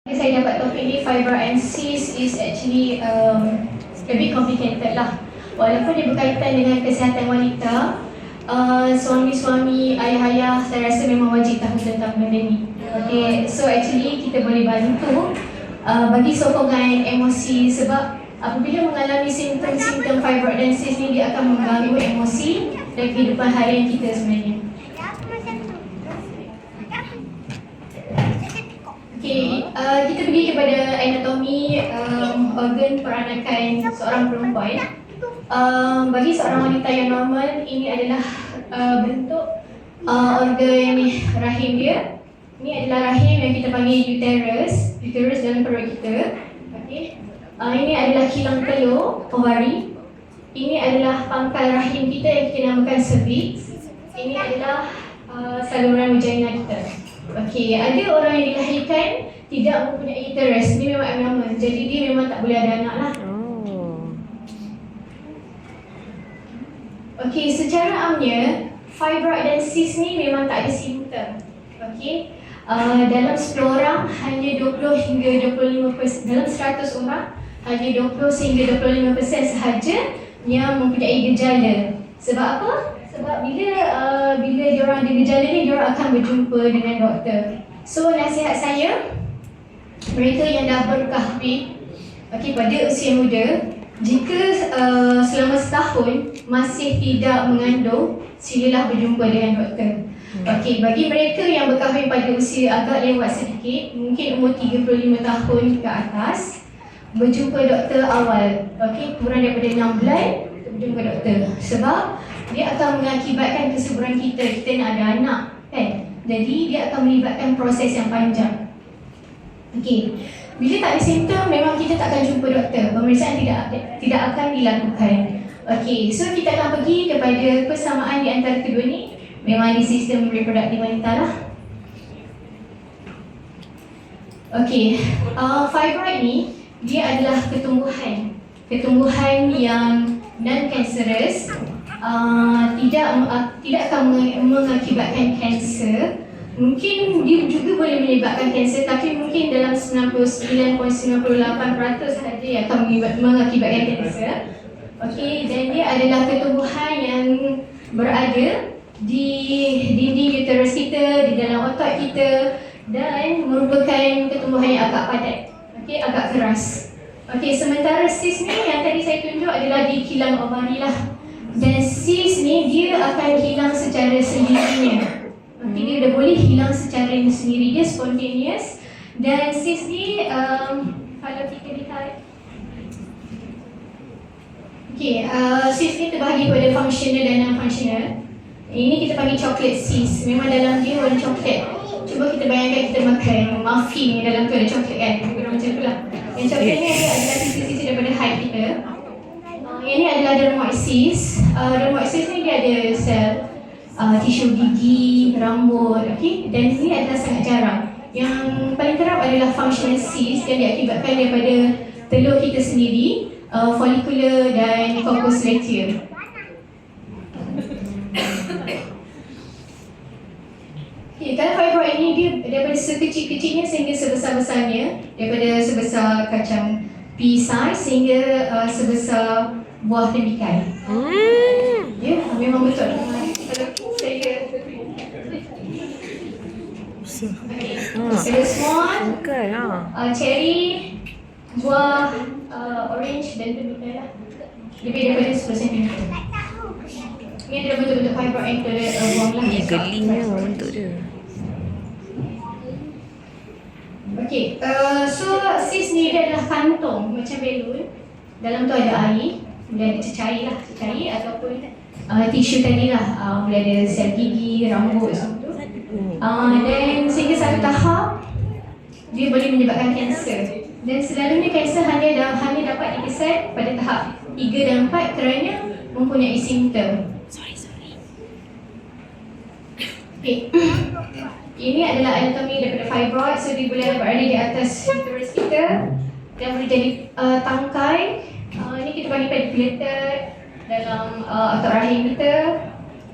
Saya dapat topik ni, fibroid and cyst is actually lebih complicated lah. Walaupun dia berkaitan dengan kesihatan wanita, suami-suami, ayah-ayah, saya rasa memang wajib tahu tentang benda ni. Okay, so actually kita boleh bantu bagi sokongan emosi, sebab apabila mengalami simptom-simptom fibroid dan cyst ni, dia akan mengganggu emosi dan kehidupan harian kita sebenarnya. Okay, kita pergi kepada anatomi organ peranakan seorang perempuan. Bagi seorang wanita yang normal, ini adalah bentuk organ rahim dia. Ini adalah rahim yang kita panggil uterus dalam perut kita. Okay. Ini adalah kilang telur, ovari. Ini adalah pangkal rahim kita yang kita namakan cervix. Ini adalah saluran vagina kita. Okey, ada orang yang dilahirkan tidak mempunyai uterus. Ini memang abnormal. Jadi dia memang tak boleh ada anak lah. Okey, secara amnya fibroid dan cyst ni memang tak ada simptom. Okey. Dalam 10 orang hanya 20 hingga 25%, dalam 100 orang hanya 20 hingga 25% sahaja yang mempunyai gejala. Sebab apa? Sebab bila diorang ada gejala ni, diorang akan berjumpa dengan doktor. So nasihat saya, mereka yang dah berkahwin, pada usia muda, jika selama setahun masih tidak mengandung, silalah berjumpa dengan doktor. Bagi mereka yang berkahwin pada usia agak lewat sedikit, mungkin umur 35 tahun ke atas, berjumpa doktor awal. Kurang daripada 6 bulan, berjumpa doktor. Sebab dia akan mengakibatkan kesuburan kita nak ada anak, kan? Jadi dia akan melibatkan proses yang panjang. Bila tak ada simptom, memang kita tak akan jumpa doktor. Pemeriksaan tidak akan dilakukan. So kita akan pergi kepada persamaan di antara kedua ni. Memang di sistem reproduktif wanita lah. Fibroid ni, dia adalah ketumbuhan yang non-cancerous, tidak akan mengakibatkan kanser. Mungkin dia juga boleh menyebabkan kanser, tapi mungkin dalam 99.98% sahaja yang akan mengakibatkan kanser. Dan dia adalah ketumbuhan yang berada di dinding uterus kita, di dalam otak kita, dan merupakan ketumbuhan yang agak padat, agak keras. Sementara cyst ni yang tadi saya tunjuk adalah di kilang ovari lah. Dan cyst ni dia akan hilang secara sendirinya. Dia dah boleh hilang secara sendiri, dia spontaneous. Dan cyst ni kalau kita lihat, cyst ni terbahagi pada functional dan non-functional. Ini kita panggil chocolate cyst. Memang dalam dia warna coklat. Cuba kita bayangkan kita makan muffin yang dalam tu ada coklat, kan? Macam tu lah. Yang coklat ni adalah sisi-sisi daripada hide kita. Yang ni adalah dermoid cyst. Dermoid cyst ni dia ada sel tisu gigi, rambut, dan ini adalah sangat jarang. Yang paling kerap adalah functional cyst yang diakibatkan daripada telur kita sendiri, follicular dan corpus luteum. Kalau fibroid ni dia daripada sekecil-kecilnya sehingga sebesar-besarnya, daripada sebesar kacang pea size sehingga sebesar buah tembikai. Memang betul. Saya swan, cherry, buah orange dan tembikai lah. Lebih daripada 10 cm. Ini adalah bentuk-bentuk fibroid yang terbuang lah. Ini gelingnya bentuk dia. So cyst ni dia adalah kantong macam balon. Dalam tu ada air, boleh ada cecair ataupun tisu tadi lah, boleh ada sel gigi, rambut semua tu. Dan sehingga satu tahap dia boleh menyebabkan kanser. Dan selalunya kanser hanya dapat dikesan pada tahap 3 dan 4 kerana mempunyai simptom. Ini adalah anatomi daripada fibroid. So dia boleh berada di atas uterus kita dan boleh jadi tangkai. Ini kita panggil pedunculated dalam otak rahim kita.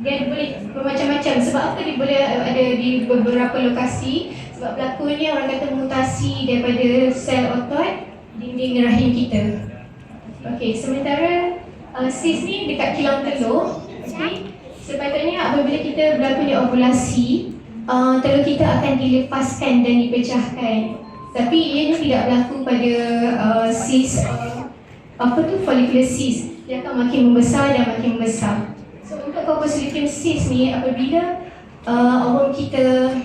Dia boleh bermacam-macam. Sebab apa dia boleh ada di beberapa lokasi? Sebab berlakunya orang kata mutasi daripada sel otot dinding rahim kita. Okey, sementara sis ni dekat kilang telur. Okey, sepatutnya apabila kita berlakunya ovulasi, telur kita akan dilepaskan dan dipecahkan. Tapi ianya tidak berlaku pada sis follicular cyst. Dia akan makin membesar dan makin membesar. So untuk corpus luteum cyst ni, apabila ovum kita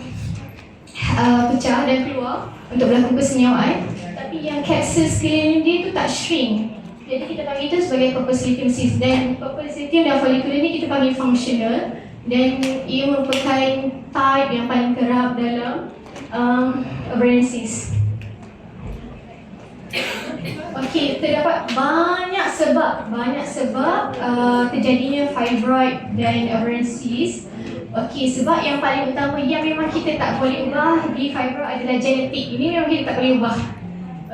pecah dan keluar untuk berlaku persenyawaan, tapi yang kapsul sekeliling dia tu tak shrink. Jadi kita panggil itu sebagai corpus luteum cyst. Dan corpus luteum dan follicular ni kita panggil functional, dan ia merupakan type yang paling kerap dalam ovarian cyst. Okey, terdapat banyak sebab terjadinya fibroid dan ovarian cyst. Okey, sebab yang paling utama yang memang kita tak boleh ubah di fibroid adalah genetik. Ini memang kita tak boleh ubah.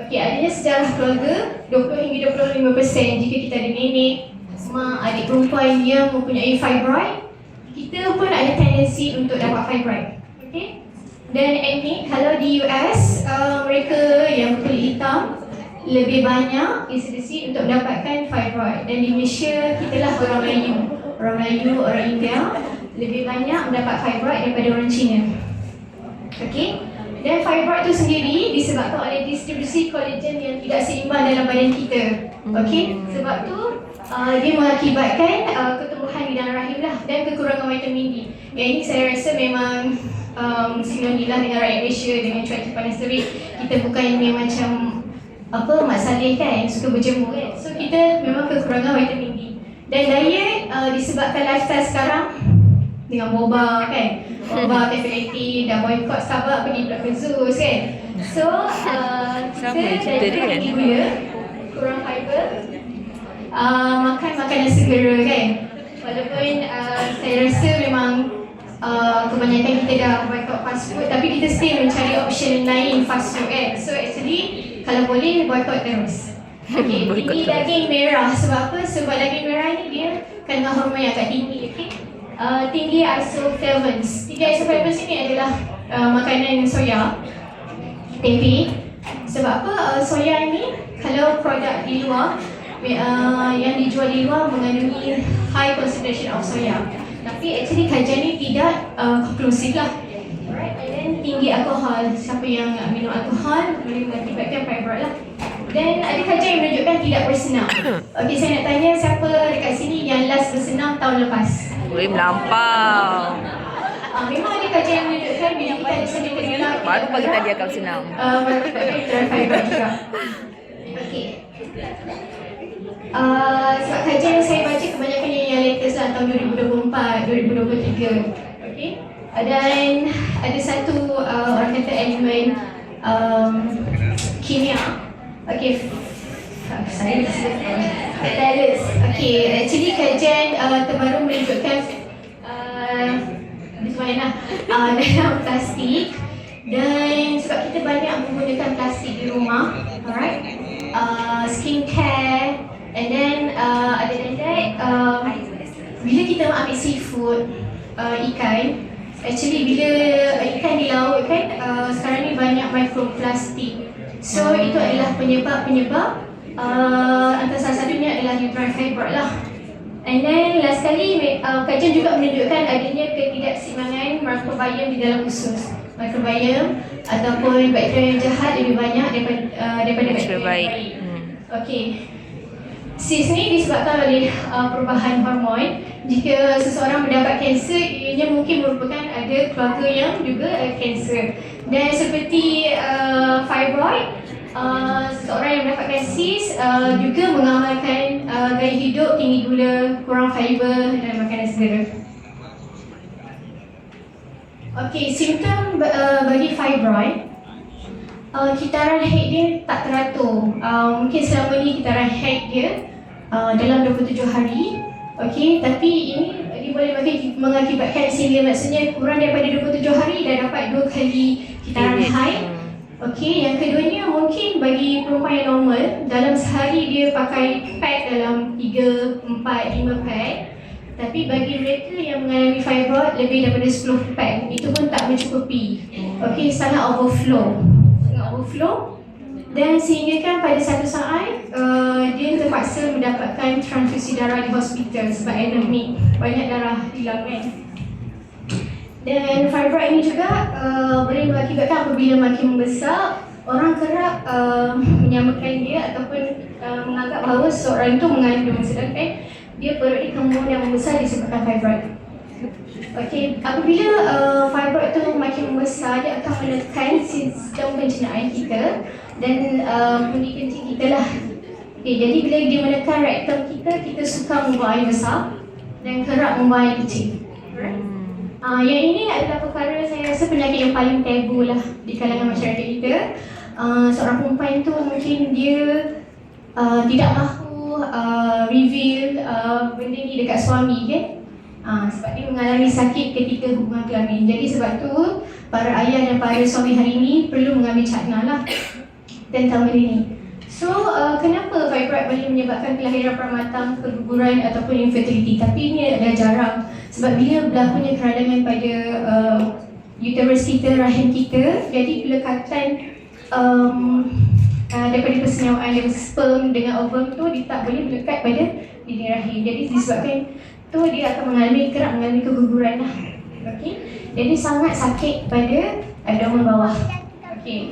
Okey, adanya sejarah keluarga 20 hingga 25% jika kita ada nenek, mak, adik perempuan yang mempunyai fibroid, kita pun ada tendensi untuk dapat fibroid. Okey. Dan etnik, kalau di US, mereka yang berkulit hitam lebih banyak insidensi untuk mendapatkan fibroid. Dan di Malaysia, kita lah orang Melayu, orang India lebih banyak mendapat fibroid daripada orang Cina. Okey. Dan fibroid itu sendiri disebabkan oleh distribusi kolagen yang tidak seimbang dalam badan kita. Okey. Sebab tu dia mengakibatkan ketumbuhan di dalam rahim lah dan kekurangan vitamin D. Yang ini saya rasa memang sinonim lah dengan rakyat Malaysia dengan cuaca panas terik. Kita bukan yang macam Mak Saleh kan, suka berjemur kan. So kita memang kekurangan vitamin D. Dan diet disebabkan lifestyle sekarang dengan boba kan, boba, cafe latte, dah boycott Starbucks, pergi pula ke Zeus kan. So kita tinggi gula, kurang fiber, makan makanan segera kan. Walaupun saya rasa memang kebanyakan kita dah boycott fast food, tapi kita still mencari option lain fast food kan. So actually kalau boleh boycott terus. Okay, tinggi daging merah. Sebab apa? Sebab daging merah ni dia kandungan hormon yang agak tinggi. Okay? Tinggi isoflavones. Tinggi isoflavones ini adalah makanan soya, tempe. Sebab apa? Soya ni kalau produk di luar yang dijual di luar mengandungi high concentration of soya. Tapi actually kajian ni tidak konklusif lah. Alright, and then tinggi alkohol. Siapa yang minum alkohol boleh mengakibatkan fibroid lah. Dan ada kajian yang menunjukkan tidak bersenam. Okey, saya nak tanya siapa dekat sini yang last bersenam tahun lepas? Weh, melampau. Memang ada kajian yang menunjukkan bila kita ada senam tergelap. Baru pagi tadi akak bersenam. Mengakibatkan fibroid juga. Okey. Sebab kajian yang saya baca kebanyakan yang latest lah tahun 2024, 2023. Okey. Dan ada satu orang kata elemen kimia. Okey, saya tak sebut talus. Okey, actually kajian terbaru menunjukkan dalam plastik. Dan sebab kita banyak menggunakan plastik di rumah, alright, skincare, and then other than that, bila kita ambil seafood, ikan, actually bila ikan di laut kan, sekarang ni banyak mikroplastik. So itu adalah penyebab antara salah satunya adalah uterine fibroid lah. And then last kali kajian juga menunjukkan adanya ketidakseimbangan microbiome di dalam usus. Microbiome ataupun bakteri yang jahat lebih banyak daripada bakteri yang baik. Okey. Cyst ni disebabkan oleh perubahan hormon. Jika seseorang mendapat kanser, ianya mungkin merupakan ada keluarga yang juga ada kanser. Dan seperti fibroid, seseorang yang mendapatkan cyst juga mengamalkan gaya hidup tinggi gula, kurang fiber dan makanan segera. Okey, simptom bagi fibroid, kitaran haid dia tak teratur. Mungkin selama ni kitaran haid dia dalam 27 hari. Okey, tapi ini dia boleh mengakibatkan sehingga maksudnya kurang daripada 27 hari dah dapat 2 kali kitaran haid. Okey, yang keduanya mungkin bagi perempuan yang normal dalam sehari dia pakai pad dalam 3, 4, 5 pad. Tapi bagi mereka yang mengalami fibroid lebih daripada 10 pack, itu pun tak mencukupi. Okey, sangat overflow. Dan sehingga kan pada satu saat dia terpaksa mendapatkan transfusi darah di hospital sebab anemik, banyak darah hilang kan. Dan fibroid ini juga boleh mengakibatkan apabila makin membesar, orang kerap menyamakan dia ataupun menganggap bahawa seorang itu mengandung, sedangkan dia perut dia kembung yang membesar disebabkan fibroid. Okey, apabila fibroid itu makin membesar, dia akan menekan sistem pencernaan kita dan pundi kencing kita lah. Okey, jadi bila dia menekan rektum kita, kita suka membuang air besar dan kerap membuang air kecil. Yang ini adalah perkara saya rasa penyakit yang paling tabu lah di kalangan masyarakat kita. Seorang perempuan tu mungkin dia tidak mahu reveal benda ni dekat suami kan. Sebab dia mengalami sakit ketika hubungan kelamin. Jadi sebab tu para ayah dan para suami hari ini perlu mengambil cakna lah tentang benda ni. So kenapa fibroid boleh menyebabkan kelahiran pramatang, keguguran ataupun infertility? Tapi ini adalah jarang. Sebab bila berlakunya keradangan pada uterus kita, rahim kita, jadi pelekatan daripada persenyawaan dari sperm dengan ovum tu dia tak boleh melekat pada dinding rahim. Jadi disebabkan tu dia akan kerap mengalami keguguran lah. Okey. Jadi sangat sakit pada abdomen bawah. Okey.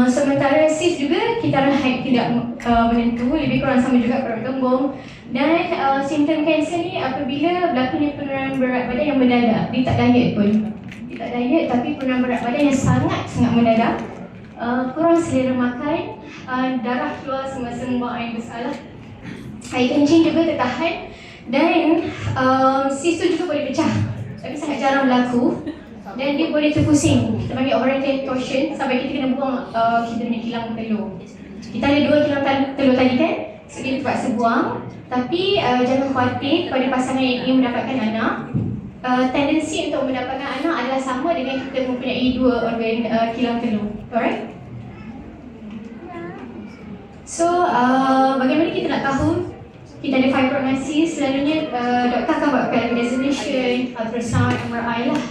Sementara sis juga kita haid tidak menentu, lebih kurang sama juga perut kembung. Dan simptom kanser ni apabila berlakunya penurunan berat badan yang mendadak. Dia tak diet pun. Dia tak diet tapi penurunan berat badan yang sangat mendadak. Kurang selera makan, darah keluar semasa membuang air besar lah. Air kencing juga tertahan. Dan sis tu juga boleh pecah. Tapi sangat jarang berlaku. Dan dia boleh terpusing. Kita panggil ovarian torsion sampai kita kena buang kita punya kilang telur. Kita ada 2 kilang telur tadi kan? So dia terpaksa buang. Tapi jangan khawatir pada pasangan yang ingin mendapatkan anak. Tendensi untuk mendapatkan anak adalah sama dengan kita mempunyai 2 organ kilang telur. Alright? So bagaimana kita nak tahu kita ada fibroid masis? Selalunya doktor akan buatkan examination, ultrasound, MRI lah.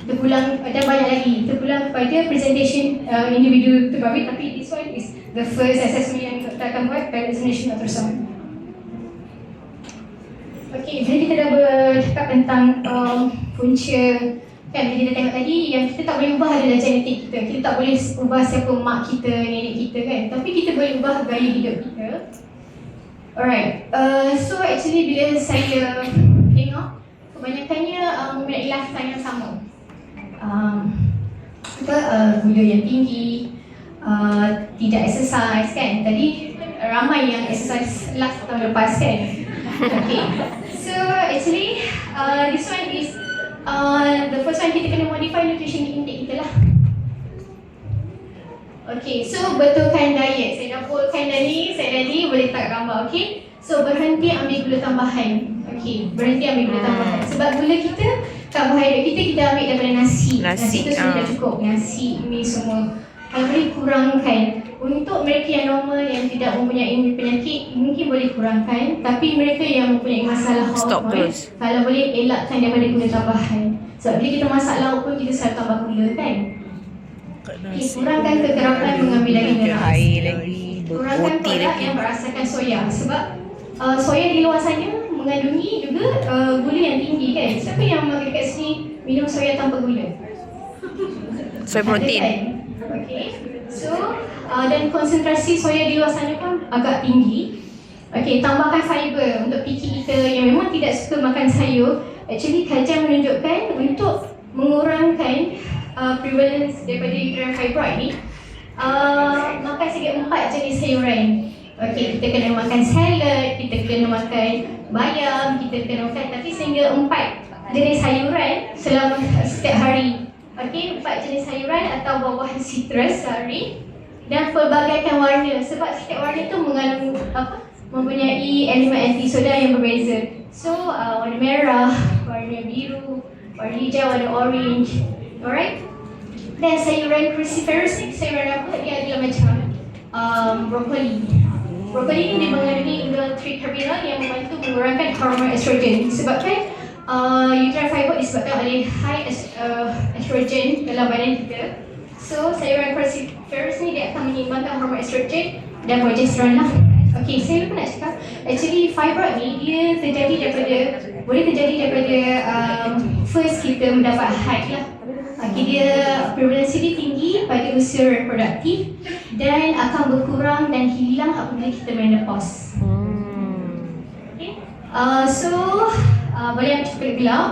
Terpulang dan banyak lagi. Terpulang kepada presentation individu terbabit, tapi this one is the first assessment yang doktor akan buat, examination ultrasound. Okey, jadi kita dah bercakap tentang punca kan, bila kita tengok tadi yang kita tak boleh ubah adalah genetik kita. Kita tak boleh ubah siapa mak kita, nenek kita kan, tapi kita boleh ubah gaya hidup kita. Alright, so actually bila saya tengok kebanyakannya mempunyai lifestyle yang sama. Gula yang tinggi, tidak exercise kan. Tadi ramai yang exercise last tahun lepas kan. Okay, so actually this one is the first one, kita kena modify nutrition intake kita lah. Okay, so betulkan diet. Saya dah buatkan tadi, boleh tak gambar, okay. So berhenti ambil gula tambahan. Okay, berhenti ambil gula tambahan. Sebab gula kita, karbohidrat kita ambil daripada nasi. Nasi tu sudah cukup. Nasi, mi semua. Kalau boleh kurangkan. Untuk mereka yang normal, yang tidak mempunyai penyakit, mungkin boleh kurangkan. Tapi mereka yang mempunyai masalah hormon, kalau boleh elakkan daripada gula tambahan. Sebab bila kita masak lauk pun kita selalu tambah gula kan. Okay, kurangkan kekerapan mengambil daging merah. Kurangkan produk yang berasakan soya. Sebab soya di luar sana mengandungi juga gula yang tinggi kan. Siapa yang makan dekat sini minum soya tanpa gula? Soya protein. Okay. So dan konsentrasi soya di luar sana pun agak tinggi. Okay, tambahkan fiber untuk PK kita yang memang tidak suka makan sayur. Actually kajian menunjukkan untuk mengurangkan prevalence daripada uterine fibroid ni, makan sikit 4 jenis sayuran. Okay, kita kena makan salad, kita kena makan bayam, kita kena makan, tapi sehingga 4 jenis sayuran selama setiap hari. Okay, 4 jenis sayuran atau buah-buahan citrus sehari. Dan pelbagaikan warna, sebab setiap warna tu mengandung mempunyai elemen antisoda yang berbeza. So warna merah, warna biru, warna hijau, warna orange. Alright. Dan sayuran cruciferous ni, sayuran apa? Dia adalah macam brokoli. Brokoli ni dia mengandungi indole tricarbinol yang membantu mengurangkan hormon estrogen. Disebabkan uterine fibroid disebabkan oleh high estrogen dalam badan kita. So, sayuran cruciferous ni dia akan menyeimbangkan hormon estrogen dan progesteron lah. Okay, saya lupa nak cakap, actually fibroid ni dia boleh terjadi daripada first kita mendapat haid lah. Okay, dia prevalensi dia tinggi pada usia reproduktif dan akan berkurang dan hilang apabila kita menopause. Okay, boleh ambil coklat gelap,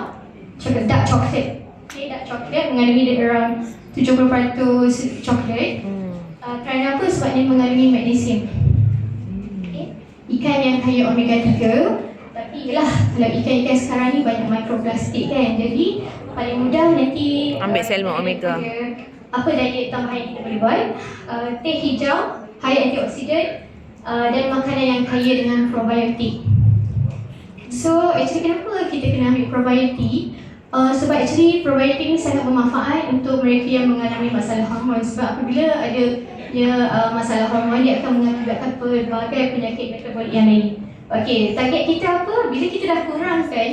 dark chocolate. Okay, dark chocolate mengandungi around 70% coklat. Kerana apa? Sebab dia mengandungi magnesium. Okay. Ikan yang kaya omega 3. Tapi yelah, kalau ikan-ikan sekarang ni banyak mikroplastik kan. Jadi paling mudah nanti ambil salmon omega. Apa diet tambahan yang kita boleh buat? Teh hijau, kaya antioksidan, dan makanan yang kaya dengan probiotik. So actually kenapa kita kena ambil probiotik? Sebab actually probiotik ni sangat bermanfaat untuk mereka yang mengalami masalah hormon. Sebab apabila ada masalah hormon, dia akan mengakibatkan pelbagai penyakit metabolik yang lain. Okey, target kita apa? Bila kita dah kurangkan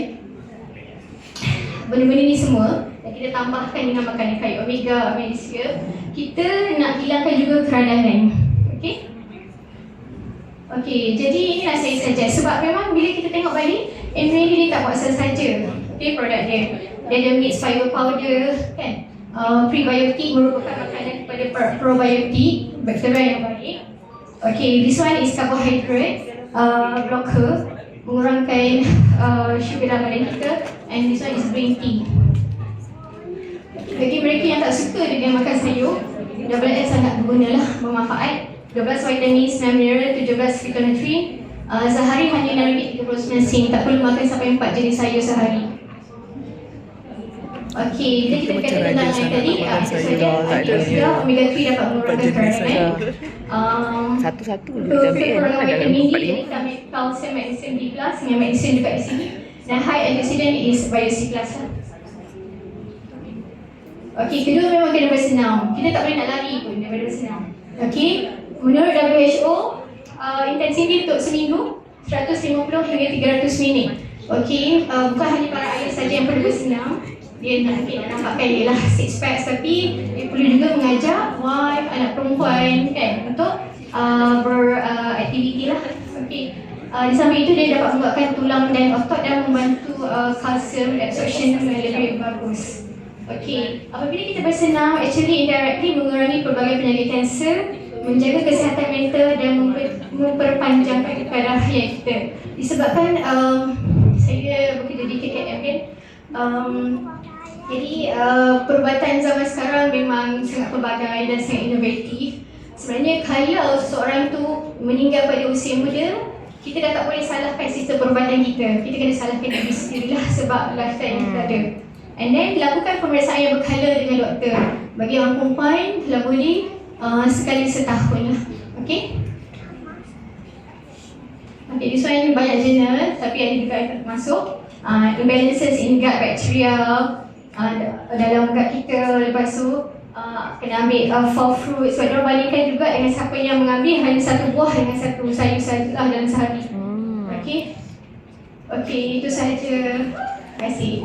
benda-benda ni semua dan kita tambahkan dengan makanan kaya omega, magnesium, kita nak hilangkan juga keradangan. Okey? Okey, jadi inilah saya suggest. Sebab memang bila kita tengok balik, Emily ni tak buat saja. Okay, produk dia. Dia ada mixed fiber powder, kan? Prebiotik merupakan makanan kepada probiotik, bakteria yang baik. Okay, this one is carbohydrate blocker, mengurangkan sugar dalam badan kita. And this one is green tea. Bagi mereka yang tak suka dengan makan sayur, WS sangat berguna lah, bermanfaat. 12 vitamin, 9 mineral, 17 phytonutrient. Sehari hanya RM6.39 sen. Tak perlu makan sampai 4 jenis sayur sehari. Okey, bila kita berkata tentang yang tadi, antioksidan omega 3 dapat mengurangkan keradangan. Satu-satu Perfect dia program ambil vitamin D, dalam 45. kita ambil kalsium, magnesium, D+, dengan magnesium dekat di sini. Dan high antioksidan is bio C+. Okey, kedua memang kena bersenam. Kita tak boleh nak lari pun daripada bersenam. Okey, menurut WHO, intensiti untuk seminggu 150 hingga 300 minit. Okey, bukan hanya para ayah saja yang perlu bersenam. Dia nak nampakkan dia lah six packs, tapi dia perlu juga mengajak wife, anak perempuan kan untuk beraktiviti lah. Okey, di samping itu dia dapat menguatkan tulang dan otot dan membantu calcium absorption dengan lebih bagus. Okey, apabila kita bersenam, actually indirectly mengurangi pelbagai penyakit kanser, menjaga kesihatan mental dan memperpanjangkan kadar hayat kita. Disebabkan saya bekerja di KKM kan, jadi perubatan zaman sekarang memang sangat pelbagai dan sangat inovatif. Sebenarnya kalau seorang tu meninggal pada usia muda, kita dah tak boleh salahkan sistem perubatan kita. Kita kena salahkan diri sendiri lah sebab lifestyle yang kita ada. And then lakukan pemeriksaan yang berkala dengan doktor. Bagi orang perempuan, kalau boleh sekali setahun lah. Okay? Okay, this one banyak jurnal tapi ada juga yang tak masuk. Imbalances in gut bacteria dalam gut kita. Lepas tu kena ambil 4 fruits. Sebab diorang bandingkan juga dengan siapa yang mengambil hanya satu buah dengan satu sayur sajalah dalam sehari. Okay? Okay, itu sahaja. Terima kasih.